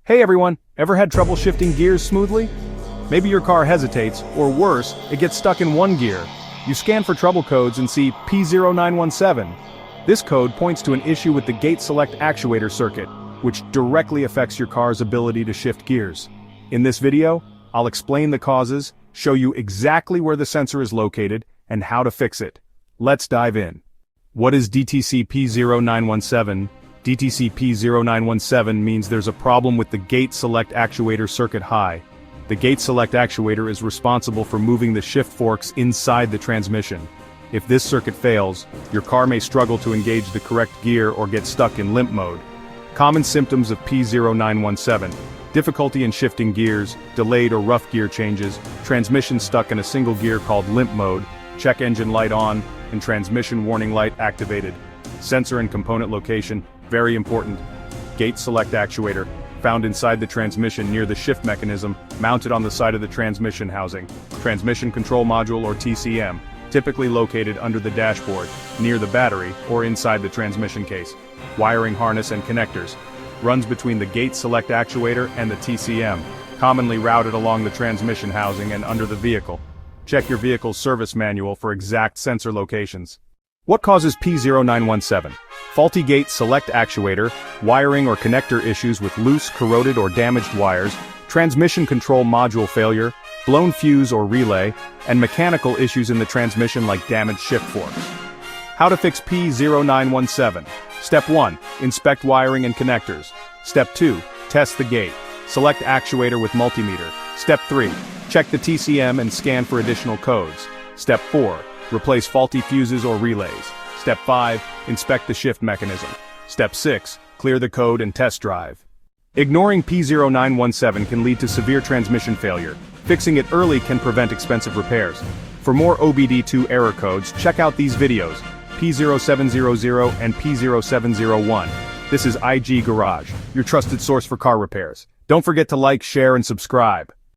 Hey everyone, ever had trouble shifting gears smoothly? Maybe your car hesitates, or worse, it gets stuck in one gear. You scan for trouble codes and see P0917. This code points to an issue with the gate select actuator circuit, which directly affects your car's ability to shift gears. In this video, I'll explain the causes, show you exactly where the sensor is located, and how to fix it. Let's dive in. What is DTC P0917? DTC P0917 means there's a problem with the gate select actuator circuit high. The gate select actuator is responsible for moving the shift forks inside the transmission. If this circuit fails, your car may struggle to engage the correct gear or get stuck in limp mode. Common symptoms of P0917: difficulty in shifting gears, delayed or rough gear changes, transmission stuck in a single gear called limp mode, check engine light on, and transmission warning light activated. Sensor and component location, very important. Gate select actuator, found inside the transmission near the shift mechanism, mounted on the side of the transmission housing. Transmission Control Module or TCM, typically located under the dashboard, near the battery, or inside the transmission case. Wiring harness and connectors. Runs between the gate select actuator and the TCM, commonly routed along the transmission housing and under the vehicle. Check your vehicle's service manual for exact sensor locations. What causes P0917? Faulty gate select actuator, wiring or connector issues with loose, corroded or damaged wires, transmission control module failure, blown fuse or relay, and mechanical issues in the transmission like damaged shift forks. How to fix P0917? Step 1. Inspect wiring and connectors. Step 2. Test the gate. Select actuator with multimeter. Step 3. Check the TCM and scan for additional codes. Step 4. Replace faulty fuses or relays. Step 5. Inspect the shift mechanism. Step 6. Clear the code and test drive. Ignoring P0917 can lead to severe transmission failure. Fixing it early can prevent expensive repairs. For more OBD-II error codes, check out these videos, P0700 and P0701. This is IG Garage, your trusted source for car repairs. Don't forget to like, share, and subscribe.